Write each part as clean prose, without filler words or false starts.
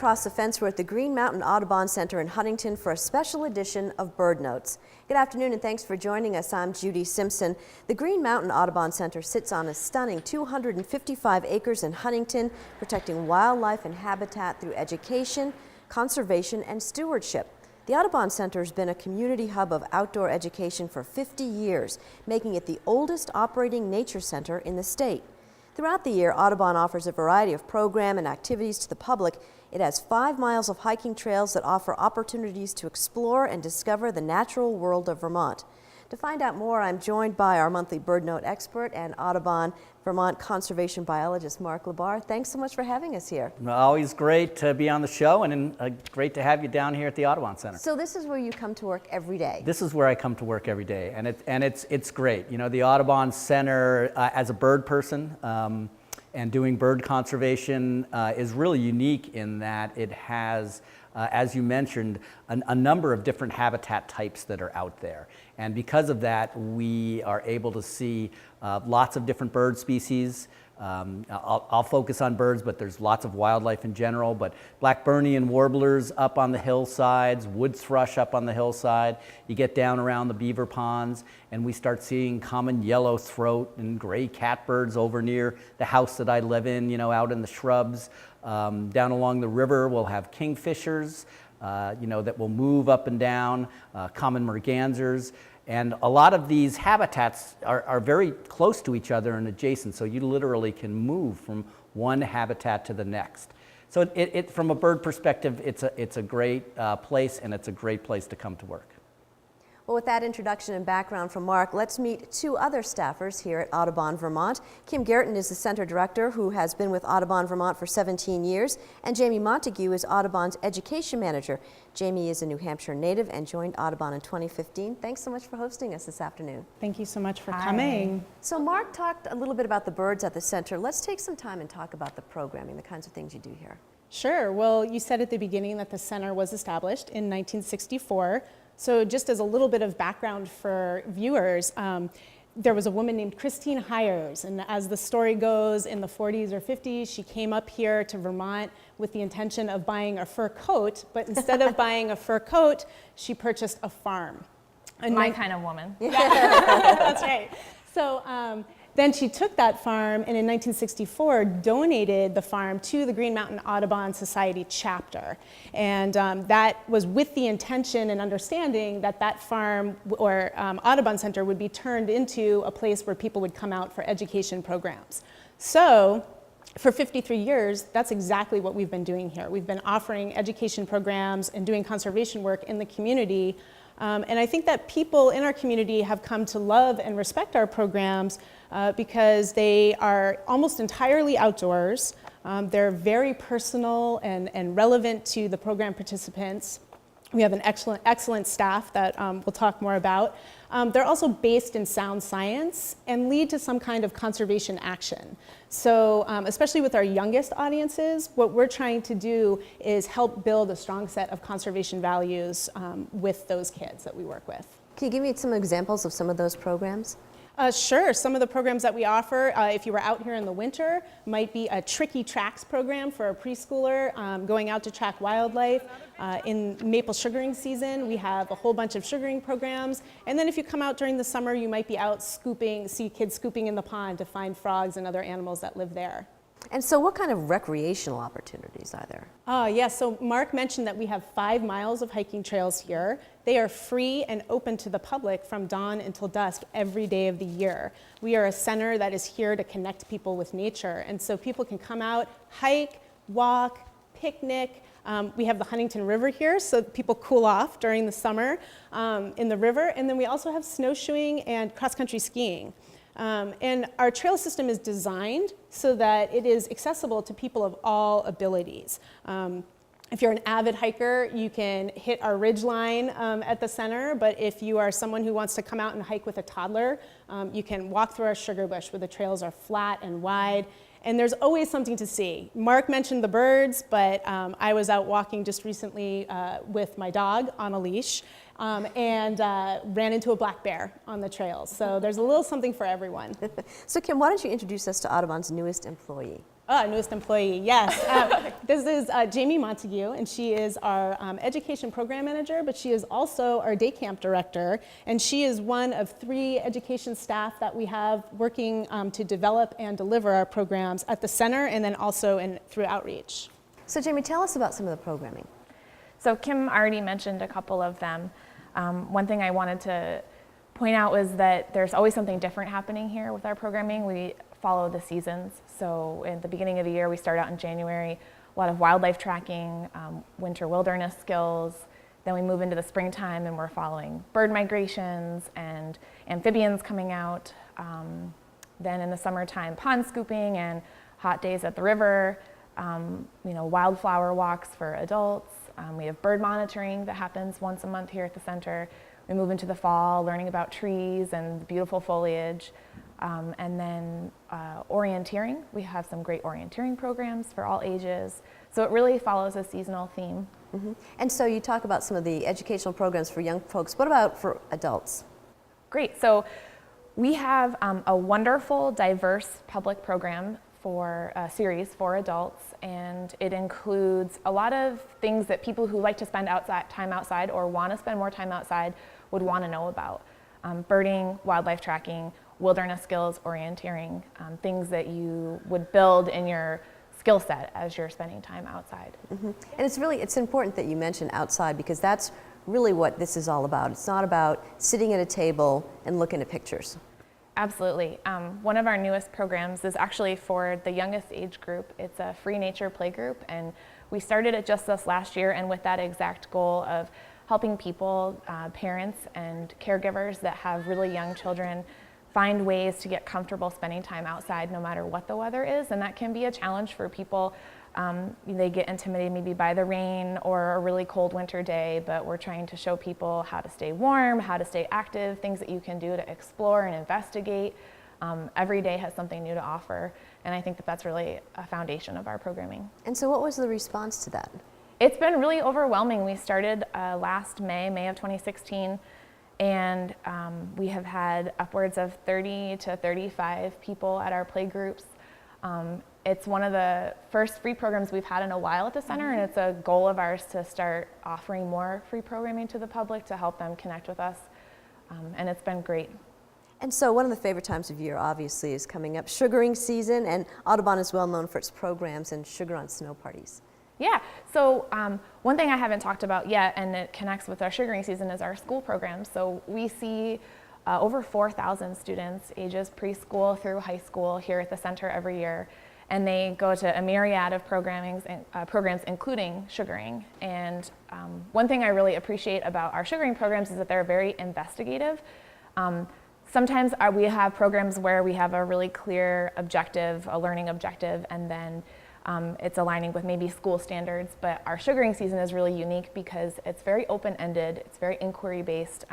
across the fence, we're at the Green Mountain Audubon Center in Huntington for a special edition of Bird Notes. Good afternoon and thanks for joining us. I'm Judy Simpson. The Green Mountain Audubon Center sits on a stunning 255 acres in Huntington, protecting wildlife and habitat through education, conservation, and stewardship. The Audubon Center has been a community hub of outdoor education for 50 years, making it the oldest operating nature center in the state. Throughout the year, Audubon offers a variety of program and activities to the public. It has 5 miles of hiking trails that offer opportunities to explore and discover the natural world of Vermont. To find out more, I'm joined by our monthly bird note expert and Audubon Vermont conservation biologist, Mark Labar. Thanks so much for having us here. Always great to be on the show, and great to have you down here at the Audubon Center. So this is where you come to work every day? This is where I come to work every day, and it's great. You know, the Audubon Center, as a bird person, and doing bird conservation is really unique in that it has, as you mentioned, a number of different habitat types that are out there. And because of that, we are able to see lots of different bird species. I'll focus on birds, but there's lots of wildlife in general. But Blackburnian warblers up on the hillsides, wood thrush up on the hillside. You get down around the beaver ponds, and we start seeing common yellow throat and gray catbirds over near the house that I live in, you know, out in the shrubs. Down along the river, we'll have kingfishers, you know, that will move up and down, common mergansers. And a lot of these habitats are very close to each other and adjacent, so you literally can move from one habitat to the next. So from a bird perspective, it's a great place, and it's a great place to come to work. Well, with that introduction and background from Mark, let's meet 2 other staffers here at Audubon Vermont. Kim Garrison is the center director who has been with Audubon Vermont for 17 years, and Jamie Montague is Audubon's education manager. Jamie is a New Hampshire native and joined Audubon in 2015. Thanks so much for hosting us this afternoon. Thank you so much for coming. So Mark talked a little bit about the birds at the center. Let's take some time and talk about the programming, the kinds of things you do here. Sure. Well, you said at the beginning that the center was established in 1964. So just as a little bit of background for viewers, there was a woman named Christine Hires, and as the story goes, in the 40s or 50s, she came up here to Vermont with the intention of buying a fur coat, but instead of buying a fur coat, she purchased a farm. And my kind of woman. Yeah, that's right. So then she took that farm and in 1964 donated the farm to the Green Mountain Audubon Society chapter. And that was with the intention and understanding that that farm or Audubon Center would be turned into a place where people would come out for education programs. So for 53 years, that's exactly what we've been doing here. We've been offering education programs and doing conservation work in the community. And I think that people in our community have come to love and respect our programs because they are almost entirely outdoors. They're very personal and relevant to the program participants. We have an excellent staff that we'll talk more about. They're also based in sound science and lead to some kind of conservation action. So especially with our youngest audiences, what we're trying to do is help build a strong set of conservation values with those kids that we work with. Can you give me some examples of some of those programs? Sure. Some of the programs that we offer, if you were out here in the winter, might be a Tricky Tracks program for a preschooler going out to track wildlife. In maple sugaring season, we have a whole bunch of sugaring programs. And then if you come out during the summer, you might be out scooping, see kids scooping in the pond to find frogs and other animals that live there. And so what kind of recreational opportunities are there? Yes, so Mark mentioned that we have 5 miles of hiking trails here. They are free and open to the public from dawn until dusk every day of the year. We are a center that is here to connect people with nature, and so people can come out, hike, walk, picnic. We have the Huntington River here, so people cool off during the summer in the river, and then we also have snowshoeing and cross-country skiing. And our trail system is designed so that it is accessible to people of all abilities. If you're an avid hiker, you can hit our ridge line at the center, but if you are someone who wants to come out and hike with a toddler, you can walk through our sugar bush where the trails are flat and wide, and there's always something to see. Mark mentioned the birds, but I was out walking just recently with my dog on a leash, and ran into a black bear on the trails. So there's a little something for everyone. So Kim, why don't you introduce us to Audubon's newest employee? Newest employee, yes. This is Jamie Montague, and she is our education program manager, but she is also our day camp director, and she is one of 3 education staff that we have working to develop and deliver our programs at the center and then also through outreach. So Jamie, tell us about some of the programming. So Kim already mentioned a couple of them. One thing I wanted to point out was that there's always something different happening here with our programming. We follow the seasons. So at the beginning of the year, we start out in January, a lot of wildlife tracking, winter wilderness skills. Then we move into the springtime and we're following bird migrations and amphibians coming out. Then in the summertime, pond scooping and hot days at the river, wildflower walks for adults. We have bird monitoring that happens once a month here at the center. We move into the fall, learning about trees and beautiful foliage. And then orienteering. We have some great orienteering programs for all ages. So it really follows a seasonal theme. Mm-hmm. And so you talk about some of the educational programs for young folks. What about for adults? Great. So we have a wonderful, diverse public program for a series for adults, and it includes a lot of things that people who like to spend time outside or want to spend more time outside would want to know about. Birding, wildlife tracking, wilderness skills, orienteering, things that you would build in your skill set as you're spending time outside. Mm-hmm. And it's important that you mention outside, because that's really what this is all about. It's not about sitting at a table and looking at pictures. Absolutely. One of our newest programs is actually for the youngest age group. It's a free nature play group, and we started it just this last year, and with that exact goal of helping people, parents and caregivers that have really young children, find ways to get comfortable spending time outside no matter what the weather is. And that can be a challenge for people. They get intimidated maybe by the rain or a really cold winter day, but we're trying to show people how to stay warm, how to stay active, things that you can do to explore and investigate. Every day has something new to offer, and I think that that's really a foundation of our programming. And so what was the response to that? It's been really overwhelming. We started last May of 2016, and we have had upwards of 30 to 35 people at our play groups. It's one of the first free programs we've had in a while at the center, and it's a goal of ours to start offering more free programming to the public to help them connect with us, and it's been great. And so one of the favorite times of year, obviously, is coming up, sugaring season, and Audubon is well known for its programs and sugar on snow parties. Yeah, so one thing I haven't talked about yet, and it connects with our sugaring season, is our school programs. So we see over 4,000 students, ages preschool through high school, here at the center every year. And they go to a myriad of programs, including sugaring. And one thing I really appreciate about our sugaring programs is that they're very investigative. Sometimes we have programs where we have a really clear objective, a learning objective, and then it's aligning with maybe school standards, but our sugaring season is really unique because it's very open-ended, it's very inquiry-based.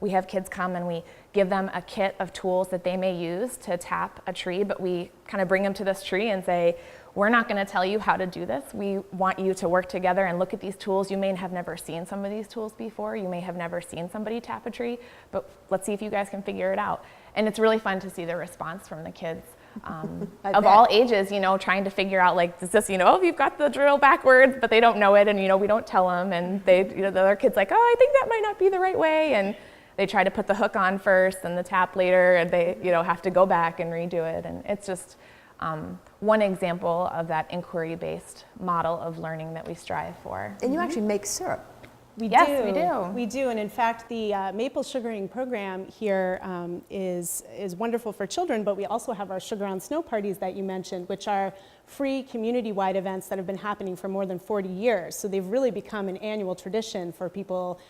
We have kids come and we give them a kit of tools that they may use to tap a tree, but we kind of bring them to this tree and say, we're not going to tell you how to do this. We want you to work together and look at these tools. You may have never seen some of these tools before. You may have never seen somebody tap a tree, but let's see if you guys can figure it out. And it's really fun to see the response from the kids. Of all ages, trying to figure out, like, is this, you've got the drill backwards, but they don't know it, and, we don't tell them, and they, the other kid's like, oh, I think that might not be the right way, and they try to put the hook on first and the tap later, and they, have to go back and redo it, and it's just one example of that inquiry-based model of learning that we strive for. And you actually make syrup. We do, and in fact, the maple sugaring program here is wonderful for children, but we also have our Sugar on Snow parties that you mentioned, which are free community-wide events that have been happening for more than 40 years. So they've really become an annual tradition for people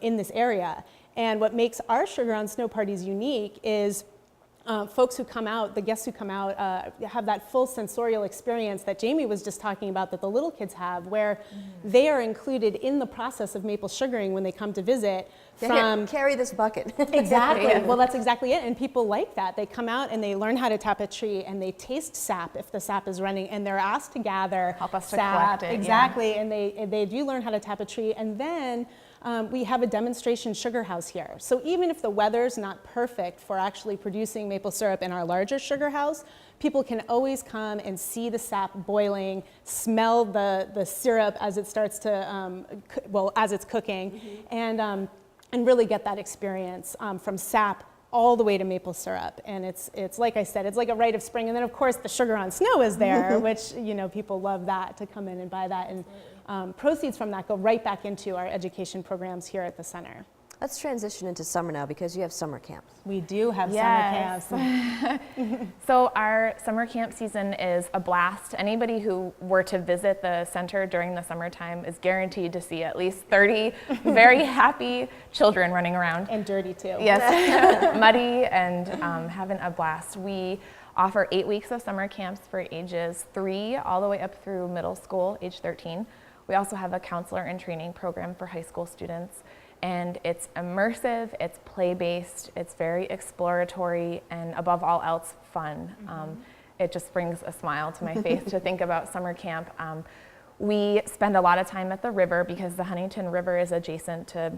in this area. And what makes our Sugar on Snow parties unique is folks who come out, the guests who come out, have that full sensorial experience that Jamie was just talking about, that the little kids have, where they are included in the process of maple sugaring when they come to visit. From carry this bucket. Exactly. Yeah. Well, that's exactly it. And people like that. They come out and they learn how to tap a tree, and they taste sap if the sap is running, and they're asked to gather help us sap. To collect it. Exactly. Yeah. And they do learn how to tap a tree, and then we have a demonstration sugar house here. So even if the weather's not perfect for actually producing maple maple syrup in our larger sugar house, people can always come and see the sap boiling, smell the syrup as it starts to, as it's cooking, and really get that experience from sap all the way to maple syrup. And it's like I said, it's like a rite of spring. And then of course the sugar on snow is there, which, you know, people love that, to come in and buy that. And proceeds from that go right back into our education programs here at the center. Let's transition into summer now, because you have summer camps. We do have Yes. summer camps. So our summer camp season is a blast. Anybody who were to visit the center during the summertime is guaranteed to see at least 30 very happy children running around. And dirty too. Yes, muddy and having a blast. We offer 8 weeks of summer camps for ages 3 all the way up through middle school, age 13. We also have a counselor and training program for high school students. And it's immersive, it's play-based, it's very exploratory, and above all else, fun. It just brings a smile to my face to think about summer camp. We spend a lot of time at the river because the Huntington River is adjacent to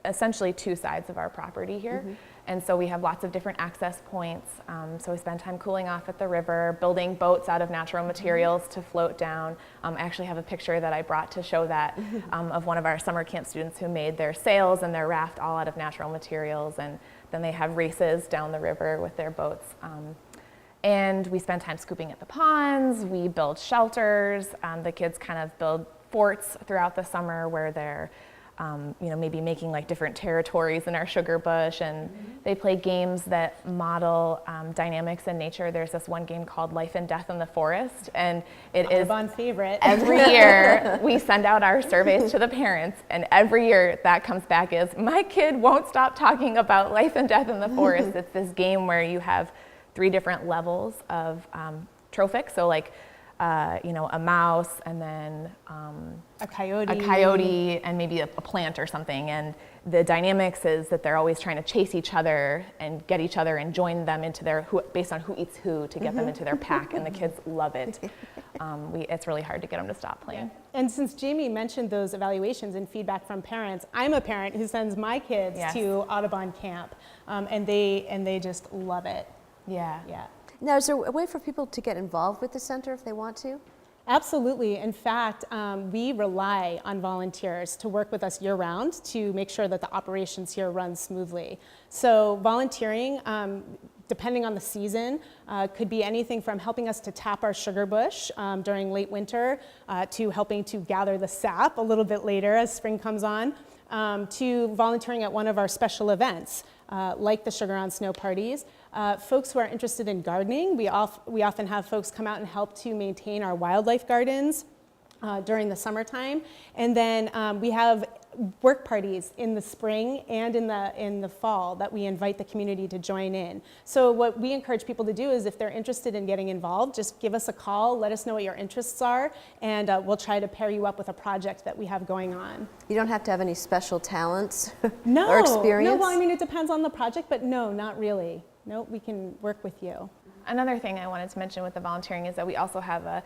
essentially 2 sides of our property here. And so we have lots of different access points. So we spend time cooling off at the river, building boats out of natural materials to float down. I actually have a picture that I brought to show that of one of our summer camp students who made their sails and their raft all out of natural materials. And then they have races down the river with their boats. And we spend time scooping at the ponds. We build shelters. The kids kind of build forts throughout the summer where they're you know, maybe making like different territories in our sugar bush, and they play games that model dynamics in nature. There's this one game called Life and Death in the Forest, and it is Audubon favorite. every year we send out our surveys to the parents, and every year that comes back as, my kid won't stop talking about life and death in the forest. It's this game where you have 3 different levels of trophic, so like you know, a mouse, and then A coyote. and maybe a plant or something. And the dynamics is that they're always trying to chase each other and get each other and join them into their, based on who eats who, to get them into their pack. And the kids love it. It's really hard to get them to stop playing. And since Jamie mentioned those evaluations and feedback from parents, I'm a parent who sends my kids to Audubon camp, and they just love it. Yeah. Now, is there a way for people to get involved with the center if they want to? Absolutely. In fact, we rely on volunteers to work with us year-round to make sure that the operations here run smoothly. So volunteering, depending on the season, could be anything from helping us to tap our sugar bush during late winter, to helping to gather the sap a little bit later as spring comes on, to volunteering at one of our special events, like the Sugar on Snow parties. Folks who are interested in gardening, we often have folks come out and help to maintain our wildlife gardens during the summertime. And then we have work parties in the spring and in the fall that we invite the community to join in. So what we encourage people to do is, if they're interested in getting involved, just give us a call, let us know what your interests are, and we'll try to pair you up with a project that we have going on. You don't have to have any special talents No, or experience? No, well, I mean, it depends on the project, but no, not really. No, we can work with you. Another thing I wanted to mention with the volunteering is that we also have a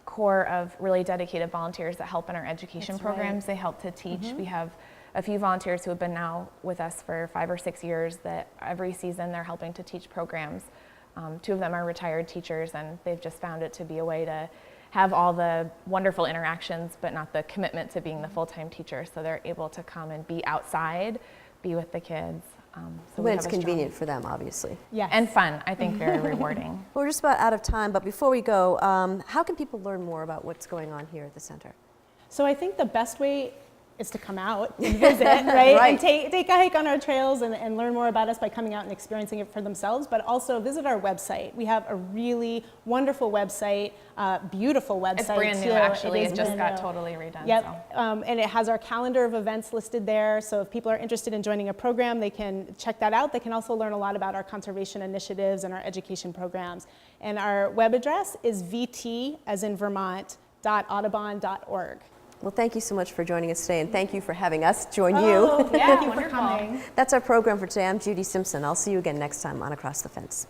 core of really dedicated volunteers that help in our education programs. They help to teach. We have a few volunteers who have been now with us for 5 or 6 years that every season they're helping to teach programs. 2 of them are retired teachers, and they've just found it to be a way to have all the wonderful interactions, but not the commitment to being the full-time teacher. So they're able to come and be outside, be with the kids. So when it's convenient for them, obviously. Yes. And fun, I think very rewarding. We're just about out of time, but before we go, how can people learn more about what's going on here at the center? So I think the best way is to come out and visit, right? And take a hike on our trails and learn more about us by coming out and experiencing it for themselves, but also visit our website. We have a really wonderful website, beautiful website. It's brand new, actually. It just got totally redone. Yep, So. And it has our calendar of events listed there, so if people are interested in joining a program, they can check that out. They can also learn a lot about our conservation initiatives and our education programs. And our web address is vt, as in Vermont, .audubon.org. Well, thank you so much for joining us today, and thank you for having us join Oh, you. thank you for coming. That's our program for today. I'm Judy Simpson. I'll see you again next time on Across the Fence.